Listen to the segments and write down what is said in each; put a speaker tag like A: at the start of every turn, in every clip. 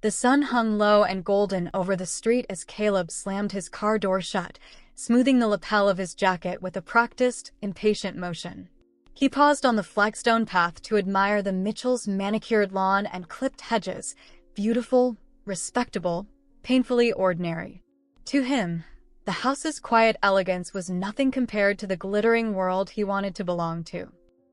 A: The sun hung low and golden over the street as Caleb slammed his car door shut, smoothing the lapel of his jacket with a practiced, impatient motion. He paused on the flagstone path to admire the Mitchells' manicured lawn and clipped hedges, beautiful, respectable, painfully ordinary. To him, the house's quiet elegance was nothing compared to the glittering world he wanted to belong to.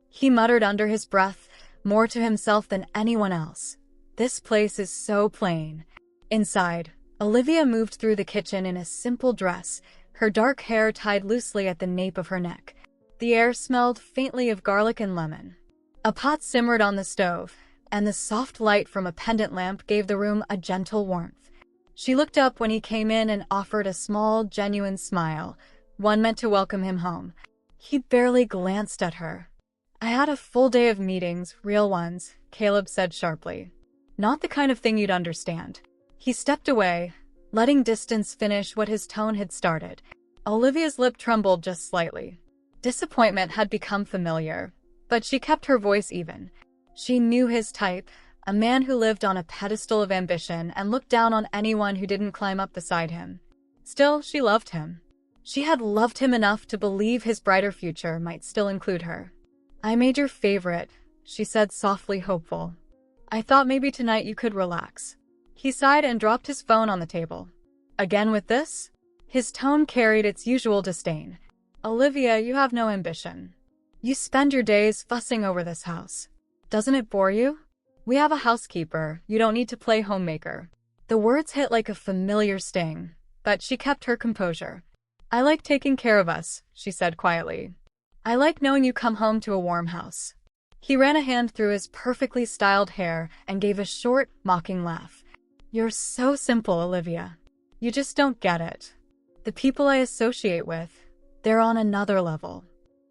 A: He muttered under his breath, more to himself than anyone else, "This place is so plain." Inside, Olivia moved through the kitchen in a simple dress, her dark hair tied loosely at the nape of her neck. The air smelled faintly of garlic and lemon. A pot simmered on the stove, and the soft light from a pendant lamp gave the room a gentle warmth. She looked up when he came in and offered a small, genuine smile, one meant to welcome him home. He barely glanced at her. "I had a full day of meetings, real ones," Caleb said sharply. "Not the kind of thing you'd understand." He stepped away, letting distance finish what his tone had started. Olivia's lip trembled just slightly. Disappointment had become familiar, but she kept her voice even. She knew his type, a man who lived on a pedestal of ambition and looked down on anyone who didn't climb up beside him. Still, she loved him. She had loved him enough to believe his brighter future might still include her. "I made your favorite," she said softly hopeful. "I thought maybe tonight you could relax." He sighed and dropped his phone on the table. "Again with this?" His tone carried its usual disdain. "Olivia, you have no ambition. You spend your days fussing over this house. Doesn't it bore you? We have a housekeeper, you don't need to play homemaker." The words hit like a familiar sting, but she kept her composure. "I like taking care of us," she said quietly. "I like knowing you come home to a warm house." He ran a hand through his perfectly styled hair and gave a short, mocking laugh. "You're so simple, Olivia. You just don't get it. The people I associate with, they're on another level.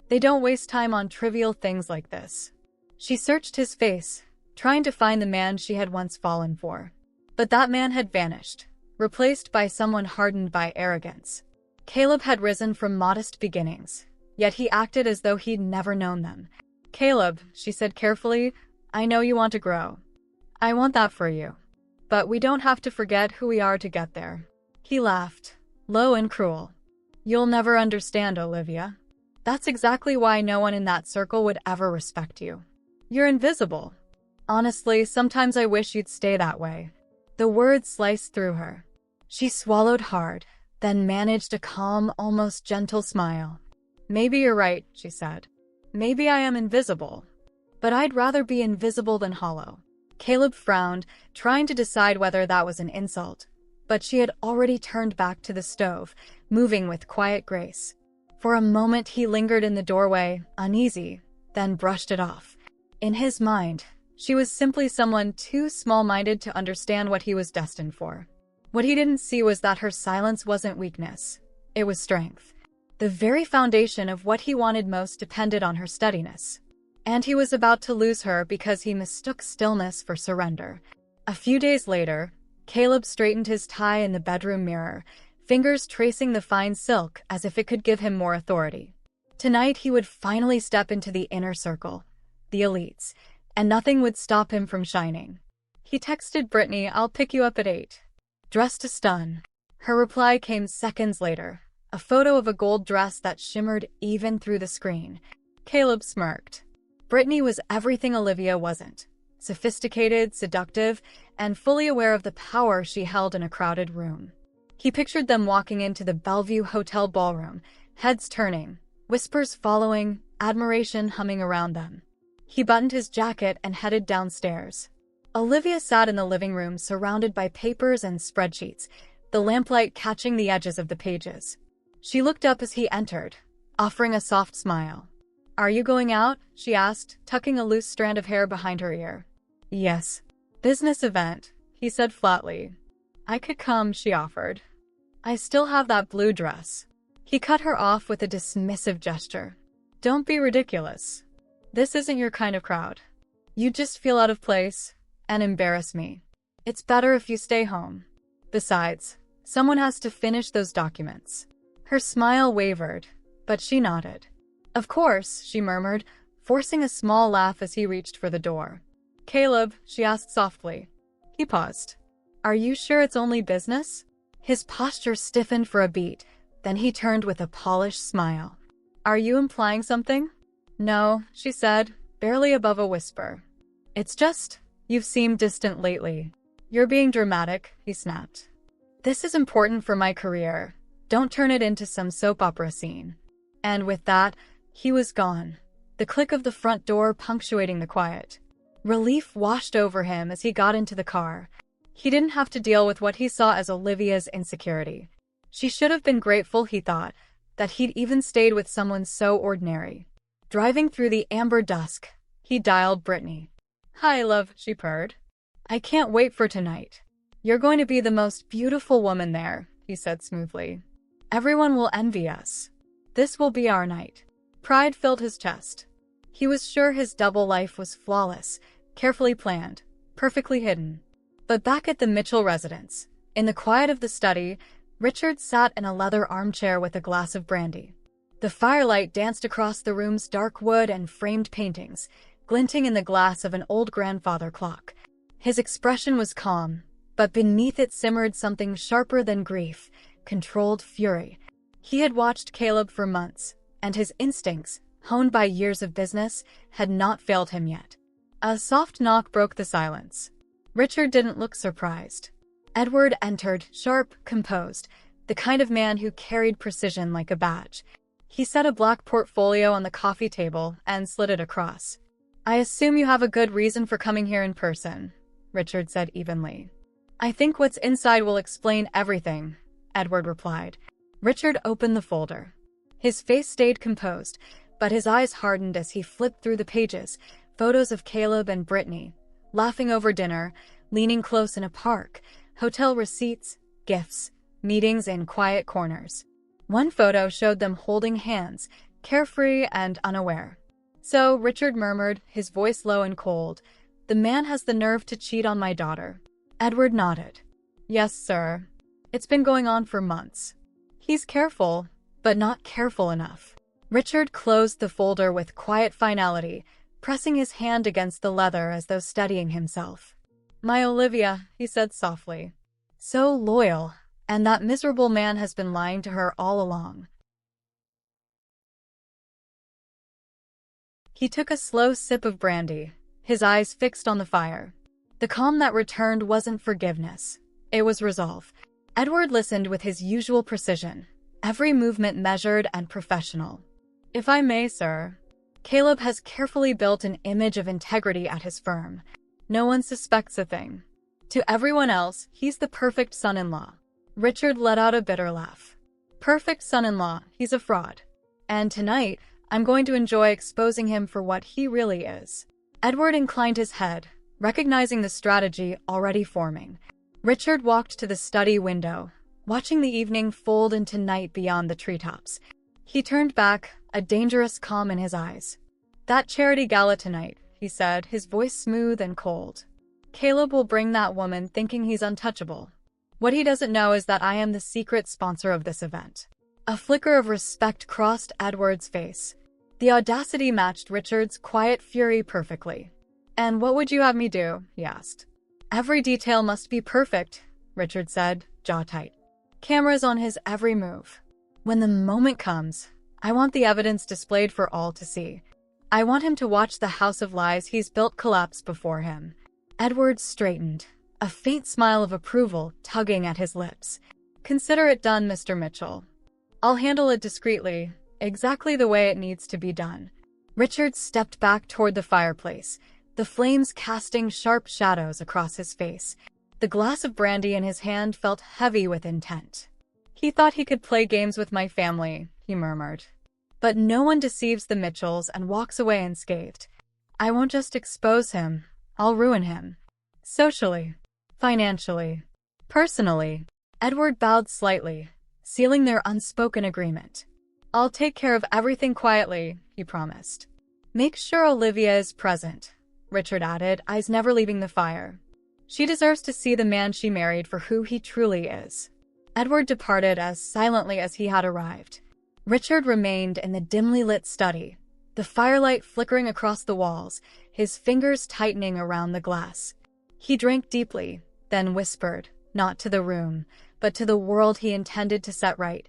A: They don't waste time on trivial things like this." She searched his face, trying to find the man she had once fallen for. But that man had vanished, replaced by someone hardened by arrogance. Caleb had risen from modest beginnings, yet he acted as though he'd never known them. "Caleb," she said carefully, "I know you want to grow. I want that for you. But we don't have to forget who we are to get there." He laughed, low and cruel. "You'll never understand, Olivia. That's exactly why no one in that circle would ever respect you. You're invisible. Honestly, sometimes I wish you'd stay that way." The words sliced through her. She swallowed hard, then managed a calm, almost gentle smile. "Maybe you're right," she said. "Maybe I am invisible. But I'd rather be invisible than hollow." Caleb frowned, trying to decide whether that was an insult. But she had already turned back to the stove, moving with quiet grace. For a moment he lingered in the doorway, uneasy, then brushed it off. In his mind, she was simply someone too small-minded to understand what he was destined for. What he didn't see was that her silence wasn't weakness. It was strength. The very foundation of what he wanted most depended on her steadiness. And he was about to lose her because he mistook stillness for surrender. A few days later, Caleb straightened his tie in the bedroom mirror, fingers tracing the fine silk as if it could give him more authority. Tonight he would finally step into the inner circle, the elites, and nothing would stop him from shining. He texted Brittany, "I'll pick you up at 8. Dressed to stun. Her reply came seconds later, a photo of a gold dress that shimmered even through the screen. Caleb smirked. Brittany was everything Olivia wasn't. Sophisticated, seductive, and fully aware of the power she held in a crowded room. He pictured them walking into the Bellevue Hotel ballroom, heads turning, whispers following, admiration humming around them. He buttoned his jacket and headed downstairs. Olivia sat in the living room surrounded by papers and spreadsheets, the lamplight catching the edges of the pages. She looked up as he entered, offering a soft smile. "Are you going out?" she asked, tucking a loose strand of hair behind her ear. "Yes. Business event," he said flatly. "I could come," she offered. "I still have that blue dress." He cut her off with a dismissive gesture. "Don't be ridiculous. This isn't your kind of crowd. You just feel out of place and embarrass me. It's better if you stay home. Besides, someone has to finish those documents." Her smile wavered, but she nodded. "Of course," she murmured, forcing a small laugh as he reached for the door. "Caleb," she asked softly. He paused. Are you sure it's only business? His posture stiffened for a beat, then he turned with a polished smile. Are you implying something? No, she said, barely above a whisper. It's just, you've seemed distant lately. You're being dramatic, he snapped. This is important for my career. Don't turn it into some soap opera scene. And with that, he was gone, the click of the front door punctuating the quiet. Relief washed over him as he got into the car. He didn't have to deal with what he saw as Olivia's insecurity. She should have been grateful, he thought, that he'd even stayed with someone so ordinary. Driving through the amber dusk, he dialed Brittany. Hi, love, she purred. I can't wait for tonight. You're going to be the most beautiful woman there, he said smoothly. Everyone will envy us. This will be our night. Pride filled his chest. He was sure his double life was flawless, carefully planned, perfectly hidden. But back at the Mitchell residence, in the quiet of the study, Richard sat in a leather armchair with a glass of brandy. The firelight danced across the room's dark wood and framed paintings, glinting in the glass of an old grandfather clock. His expression was calm, but beneath it simmered something sharper than grief, controlled fury. He had watched Caleb for months, and his instincts, honed by years of business, had not failed him yet. A soft knock broke the silence. Richard didn't look surprised. Edward entered, sharp, composed, the kind of man who carried precision like a badge. He set a black portfolio on the coffee table and slid it across. I assume you have a good reason for coming here in person, Richard said evenly. I think what's inside will explain everything, Edward replied. Richard opened the folder. His face stayed composed, but his eyes hardened as he flipped through the pages, photos of Caleb and Brittany, laughing over dinner, leaning close in a park, hotel receipts, gifts, meetings in quiet corners. One photo showed them holding hands, carefree and unaware. So, Richard murmured, his voice low and cold, the man has the nerve to cheat on my daughter. Edward nodded. Yes, sir. It's been going on for months. He's careful, but not careful enough. Richard closed the folder with quiet finality, pressing his hand against the leather as though studying himself. My Olivia, he said softly. So loyal, and that miserable man has been lying to her all along. He took a slow sip of brandy, his eyes fixed on the fire. The calm that returned wasn't forgiveness. It was resolve. Edward listened with his usual precision, every movement measured and professional. If I may, sir, Caleb has carefully built an image of integrity at his firm. No one suspects a thing. To everyone else, he's the perfect son-in-law. Richard let out a bitter laugh. Perfect son-in-law, he's a fraud. And tonight, I'm going to enjoy exposing him for what he really is. Edward inclined his head, recognizing the strategy already forming. Richard walked to the study window, watching the evening fold into night beyond the treetops. He turned back, a dangerous calm in his eyes. That charity gala tonight, he said, his voice smooth and cold. Caleb will bring that woman thinking he's untouchable. What he doesn't know is that I am the secret sponsor of this event. A flicker of respect crossed Edward's face. The audacity matched Richard's quiet fury perfectly. And what would you have me do? He asked. Every detail must be perfect, Richard said, jaw tight. Cameras on his every move. When the moment comes, I want the evidence displayed for all to see. I want him to watch the house of lies he's built collapse before him. Edward straightened, a faint smile of approval tugging at his lips. Consider it done, Mr. Mitchell. I'll handle it discreetly, exactly the way it needs to be done. Richard stepped back toward the fireplace, the flames casting sharp shadows across his face. The glass of brandy in his hand felt heavy with intent. He thought he could play games with my family, he murmured. But no one deceives the Mitchells and walks away unscathed. I won't just expose him, I'll ruin him. Socially, financially, personally. Edward bowed slightly, sealing their unspoken agreement. I'll take care of everything quietly, he promised. Make sure Olivia is present, Richard added, eyes never leaving the fire. She deserves to see the man she married for who he truly is. Edward departed as silently as he had arrived. Richard remained in the dimly lit study, the firelight flickering across the walls, his fingers tightening around the glass. He drank deeply, then whispered, not to the room, but to the world he intended to set right.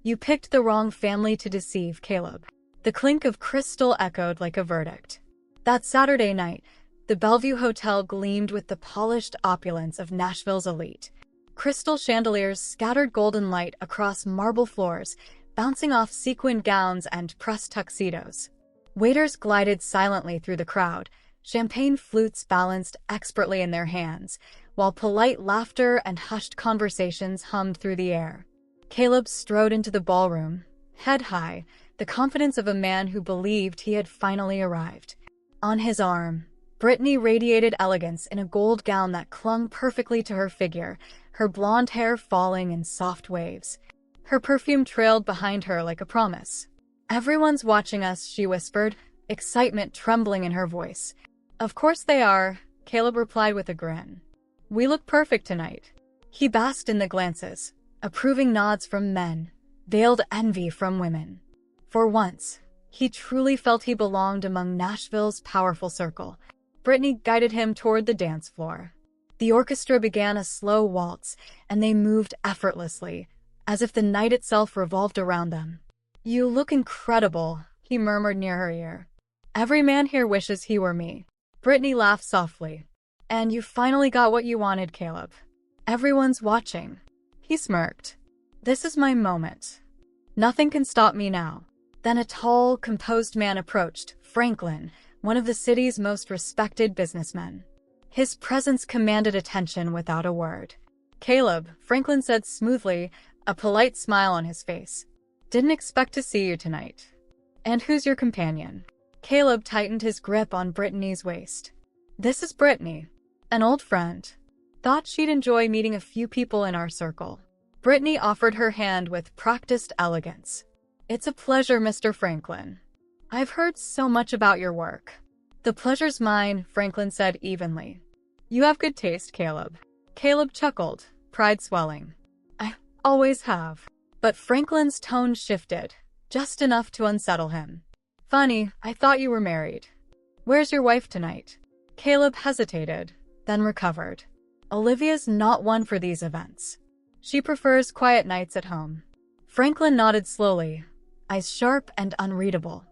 A: "You picked the wrong family to deceive, Caleb." The clink of crystal echoed like a verdict. That Saturday night, the Bellevue Hotel gleamed with the polished opulence of Nashville's elite. Crystal chandeliers scattered golden light across marble floors, bouncing off sequined gowns and pressed tuxedos. Waiters glided silently through the crowd, champagne flutes balanced expertly in their hands, while polite laughter and hushed conversations hummed through the air. Caleb strode into the ballroom, head high, the confidence of a man who believed he had finally arrived. On his arm, Brittany radiated elegance in a gold gown that clung perfectly to her figure, her blonde hair falling in soft waves. Her perfume trailed behind her like a promise. "Everyone's watching us," she whispered, excitement trembling in her voice. "Of course they are," Caleb replied with a grin. "We look perfect tonight." He basked in the glances, approving nods from men, veiled envy from women. For once, he truly felt he belonged among Nashville's powerful circle. Brittany guided him toward the dance floor. The orchestra began a slow waltz, and they moved effortlessly, as if the night itself revolved around them. "You look incredible," he murmured near her ear. "Every man here wishes he were me." Brittany laughed softly. "And you finally got what you wanted, Caleb. Everyone's watching." He smirked. "This is my moment. Nothing can stop me now." Then a tall, composed man approached, Franklin, one of the city's most respected businessmen. His presence commanded attention without a word. "Caleb," Franklin said smoothly, a polite smile on his face. "Didn't expect to see you tonight. And who's your companion?" Caleb tightened his grip on Brittany's waist. "This is Brittany, an old friend. Thought she'd enjoy meeting a few people in our circle." Brittany offered her hand with practiced elegance. "It's a pleasure, Mr. Franklin. I've heard so much about your work." "The pleasure's mine," Franklin said evenly. "You have good taste, Caleb." Caleb chuckled, pride swelling. "I always have." But Franklin's tone shifted, just enough to unsettle him. "Funny, I thought you were married. Where's your wife tonight?" Caleb hesitated, then recovered. "Olivia's not one for these events. She prefers quiet nights at home." Franklin nodded slowly, eyes sharp and unreadable.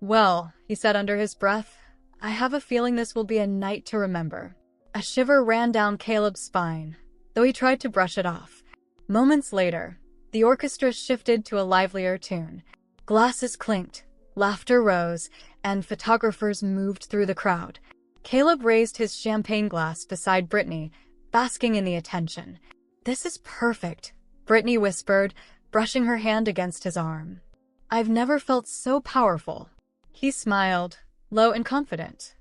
A: "Well," he said under his breath, "I have a feeling this will be a night to remember." A shiver ran down Caleb's spine, though he tried to brush it off. Moments later, the orchestra shifted to a livelier tune. Glasses clinked, laughter rose, and photographers moved through the crowd. Caleb raised his champagne glass beside Brittany, basking in the attention. "This is perfect," Brittany whispered, brushing her hand against his arm. "I've never felt so powerful." He smiled, low and confident.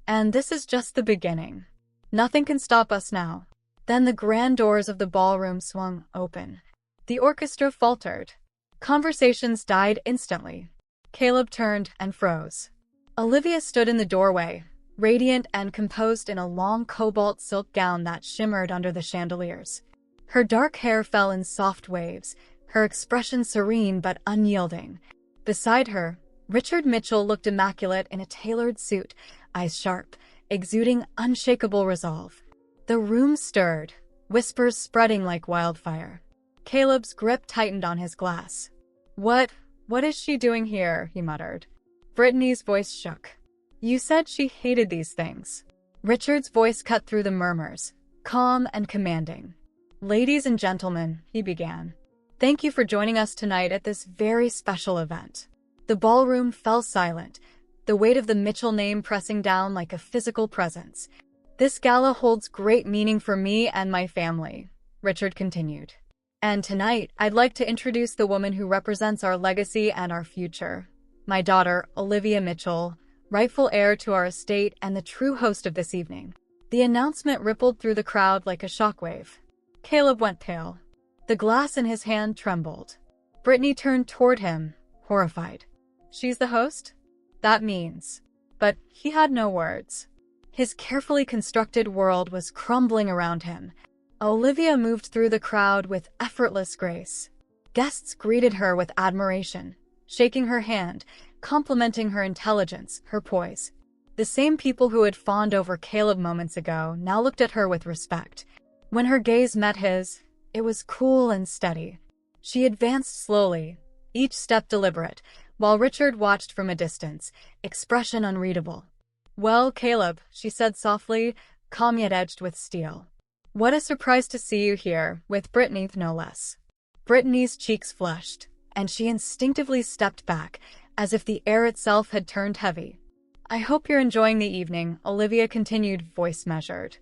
A: "And this is just the beginning. Nothing can stop us now." Then the grand doors of the ballroom swung open. The orchestra faltered. Conversations died instantly. Caleb turned and froze. Olivia stood in the doorway, radiant and composed in a long cobalt silk gown that shimmered under the chandeliers. Her dark hair fell in soft waves, her expression serene but unyielding. Beside her, Richard Mitchell looked immaculate in a tailored suit, eyes sharp, exuding unshakable resolve. The room stirred, whispers spreading like wildfire. Caleb's grip tightened on his glass. What is she doing here?" he muttered. Brittany's voice shook. "You said she hated these things." Richard's voice cut through the murmurs, calm and commanding. "Ladies and gentlemen," he began, "thank you for joining us tonight at this very special event." The ballroom fell silent, the weight of the Mitchell name pressing down like a physical presence. "This gala holds great meaning for me and my family," Richard continued. "And tonight, I'd like to introduce the woman who represents our legacy and our future. My daughter, Olivia Mitchell, rightful heir to our estate and the true host of this evening." The announcement rippled through the crowd like a shockwave. Caleb went pale. The glass in his hand trembled. Brittany turned toward him, horrified. "She's the host? That means..." But he had no words. His carefully constructed world was crumbling around him. Olivia moved through the crowd with effortless grace. Guests greeted her with admiration, shaking her hand, complimenting her intelligence, her poise. The same people who had fawned over Caleb moments ago now looked at her with respect. When her gaze met his, it was cool and steady. She advanced slowly, each step deliberate, while Richard watched from a distance, expression unreadable. "Well, Caleb," she said softly, calm yet edged with steel. "What a surprise to see you here, with Brittany no less." Brittany's cheeks flushed, and she instinctively stepped back, as if the air itself had turned heavy. "I hope you're enjoying the evening," Olivia continued, voice measured.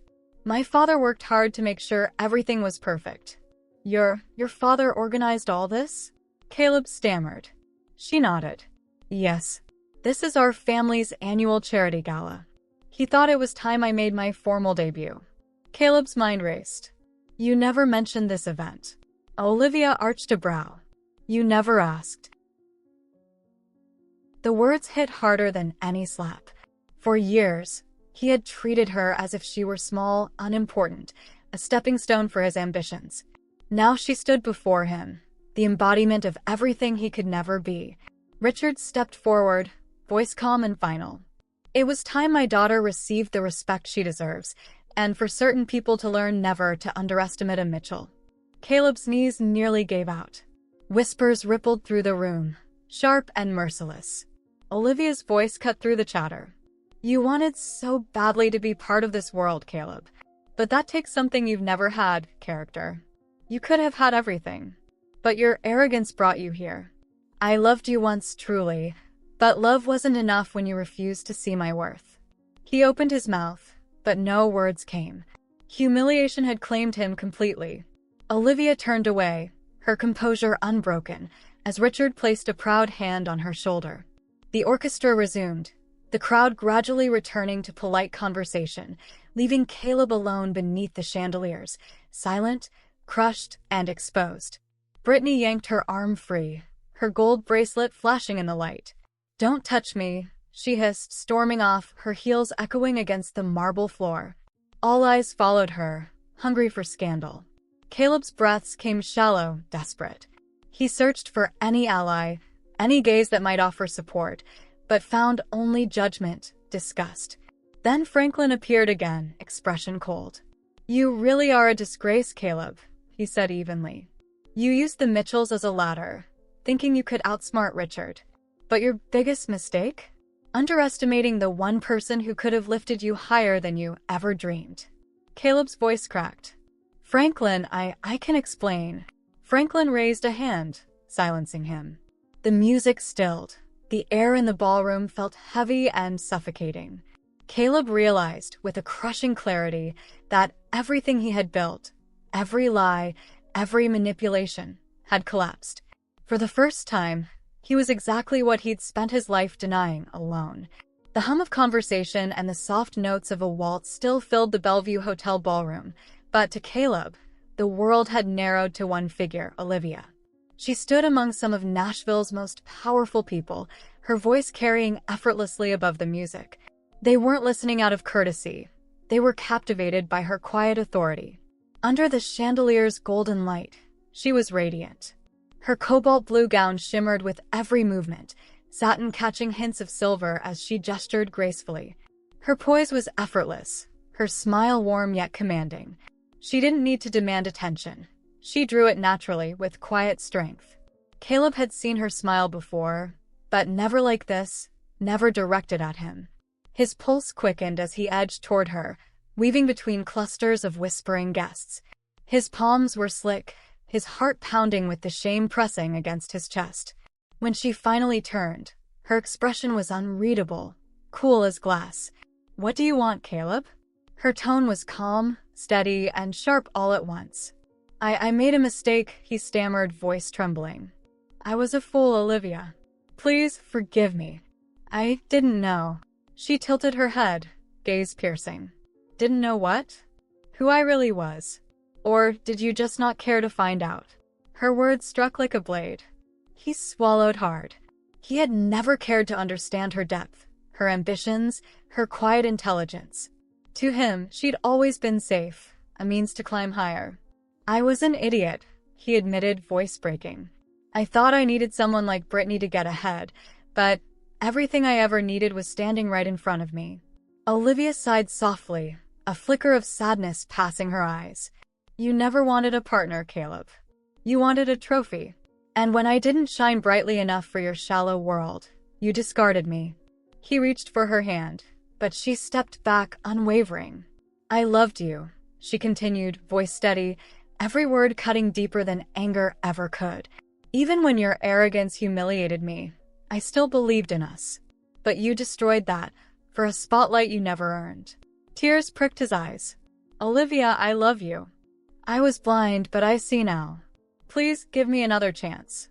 A: "My father worked hard to make sure everything was perfect." Your father organized all this?" Caleb stammered. She nodded. "Yes. This is our family's annual charity gala. He thought it was time I made my formal debut." Caleb's mind raced. "You never mentioned this event." Olivia arched a brow. "You never asked." The words hit harder than any slap. For years, he had treated her as if she were small, unimportant, a stepping stone for his ambitions. Now she stood before him, the embodiment of everything he could never be. Richard stepped forward, voice calm and final. "It was time my daughter received the respect she deserves, and for certain people to learn never to underestimate a Mitchell." Caleb's knees nearly gave out. Whispers rippled through the room, sharp and merciless. Olivia's voice cut through the chatter. "You wanted so badly to be part of this world, Caleb. But that takes something you've never had, character. You could have had everything. But your arrogance brought you here. I loved you once truly, but love wasn't enough when you refused to see my worth." He opened his mouth, but no words came. Humiliation had claimed him completely. Olivia turned away, her composure unbroken, as Richard placed a proud hand on her shoulder. The orchestra resumed, the crowd gradually returning to polite conversation, leaving Caleb alone beneath the chandeliers, silent, crushed, and exposed. Brittany yanked her arm free, her gold bracelet flashing in the light. "Don't touch me," she hissed, storming off, her heels echoing against the marble floor. All eyes followed her, hungry for scandal. Caleb's breaths came shallow, desperate. He searched for any ally, any gaze that might offer support, but found only judgment, disgust. Then Franklin appeared again, expression cold. "You really are a disgrace, Caleb," he said evenly. "You used the Mitchells as a ladder, thinking you could outsmart Richard. But your biggest mistake? Underestimating the one person who could have lifted you higher than you ever dreamed." Caleb's voice cracked. "Franklin, I can explain." Franklin raised a hand, silencing him. The music stilled. The air in the ballroom felt heavy and suffocating. Caleb realized, with a crushing clarity, that everything he had built, every lie, every manipulation, had collapsed. For the first time, he was exactly what he'd spent his life denying, alone. The hum of conversation and the soft notes of a waltz still filled the Bellevue Hotel ballroom, but to Caleb, the world had narrowed to one figure, Olivia. She stood among some of Nashville's most powerful people, her voice carrying effortlessly above the music. They weren't listening out of courtesy. They were captivated by her quiet authority. Under the chandelier's golden light, she was radiant. Her cobalt blue gown shimmered with every movement, satin catching hints of silver as she gestured gracefully. Her poise was effortless, her smile warm yet commanding. She didn't need to demand attention. She drew it naturally, with quiet strength. Caleb had seen her smile before, but never like this, never directed at him. His pulse quickened as he edged toward her, weaving between clusters of whispering guests. His palms were slick, his heart pounding with the shame pressing against his chest. When she finally turned, her expression was unreadable, cool as glass. "What do you want, Caleb?" Her tone was calm, steady, and sharp all at once. I made a mistake," he stammered, voice trembling. "I was a fool, Olivia. Please forgive me. I didn't know." She tilted her head, gaze piercing. "Didn't know what? Who I really was? Or did you just not care to find out?" Her words struck like a blade. He swallowed hard. He had never cared to understand her depth, her ambitions, her quiet intelligence. To him, she'd always been safe, a means to climb higher. "I was an idiot," he admitted, voice breaking. "I thought I needed someone like Brittany to get ahead, but everything I ever needed was standing right in front of me." Olivia sighed softly, a flicker of sadness passing her eyes. You never wanted a partner, Caleb. You wanted a trophy. And when I didn't shine brightly enough for your shallow world, you discarded me. He reached for her hand, but she stepped back, unwavering. I loved you, she continued, voice steady, every word cutting deeper than anger ever could. Even when your arrogance humiliated me, I still believed in us. But you destroyed that, for a spotlight you never earned. Tears pricked his eyes. Olivia, I love you. I was blind, but I see now. Please give me another chance.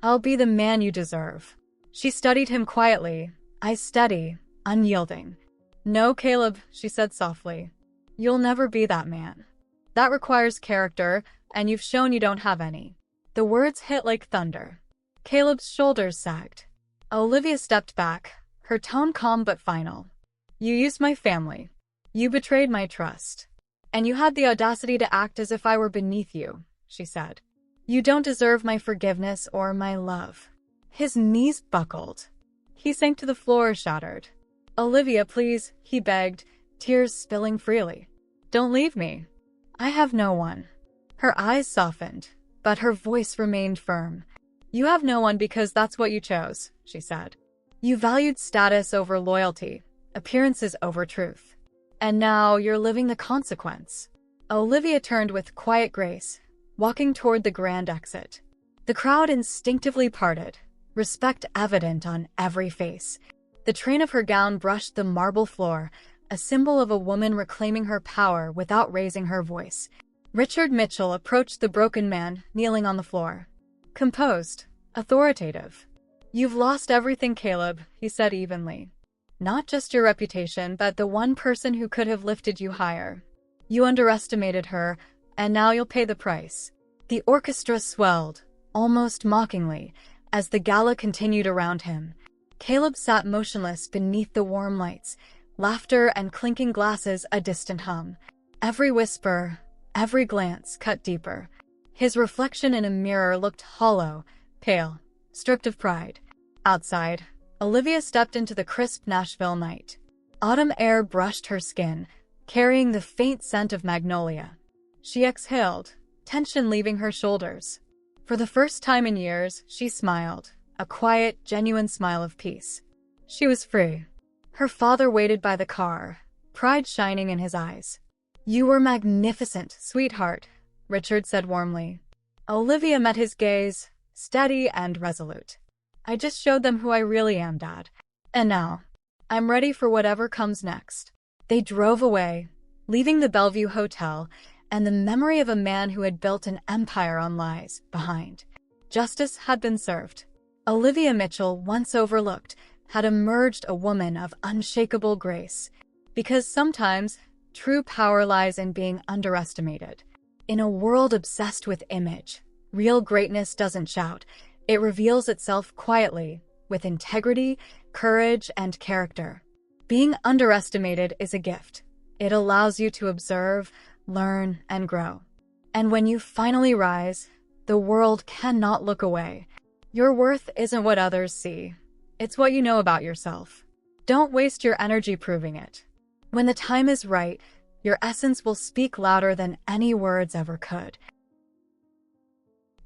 A: I'll be the man you deserve. She studied him quietly, eyes steady, unyielding. No, Caleb, she said softly. You'll never be that man. That requires character, and you've shown you don't have any. The words hit like thunder. Caleb's shoulders sagged. Olivia stepped back, her tone calm but final. You used my family. You betrayed my trust. And you had the audacity to act as if I were beneath you, she said. You don't deserve my forgiveness or my love. His knees buckled. He sank to the floor, shattered. Olivia, please, he begged, tears spilling freely. Don't leave me. I have no one. Her eyes softened, but her voice remained firm. You have no one because that's what you chose, she said. You valued status over loyalty, appearances over truth. And now you're living the consequence. Olivia turned with quiet grace, walking toward the grand exit. The crowd instinctively parted, respect evident on every face. The train of her gown brushed the marble floor, a symbol of a woman reclaiming her power without raising her voice. Richard Mitchell approached the broken man, kneeling on the floor. Composed, authoritative. You've lost everything, Caleb, he said evenly. Not just your reputation, but the one person who could have lifted you higher. You underestimated her, and now you'll pay the price. The orchestra swelled, almost mockingly, as the gala continued around him. Caleb sat motionless beneath the warm lights, laughter and clinking glasses a distant hum. Every whisper, every glance cut deeper. His reflection in a mirror looked hollow, pale, stripped of pride. Outside, Olivia stepped into the crisp Nashville night. Autumn air brushed her skin, carrying the faint scent of magnolia. She exhaled, tension leaving her shoulders. For the first time in years, she smiled, a quiet, genuine smile of peace. She was free. Her father waited by the car, pride shining in his eyes. You were magnificent, sweetheart, Richard said warmly. Olivia met his gaze, steady and resolute. I just showed them who I really am, Dad. And now, I'm ready for whatever comes next. They drove away, leaving the Bellevue Hotel and the memory of a man who had built an empire on lies behind. Justice had been served. Olivia Mitchell, once overlooked, had emerged a woman of unshakable grace. Because sometimes, true power lies in being underestimated. In a world obsessed with image, real greatness doesn't shout. It reveals itself quietly, with integrity, courage, and character. Being underestimated is a gift. It allows you to observe, learn, and grow. And when you finally rise, the world cannot look away. Your worth isn't what others see. It's what you know about yourself. Don't waste your energy proving it. When the time is right, your essence will speak louder than any words ever could.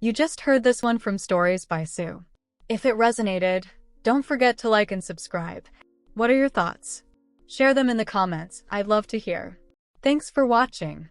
A: You just heard this one from Stories by Sue. If it resonated, don't forget to like and subscribe. What are your thoughts? Share them in the comments. I'd love to hear. Thanks for watching.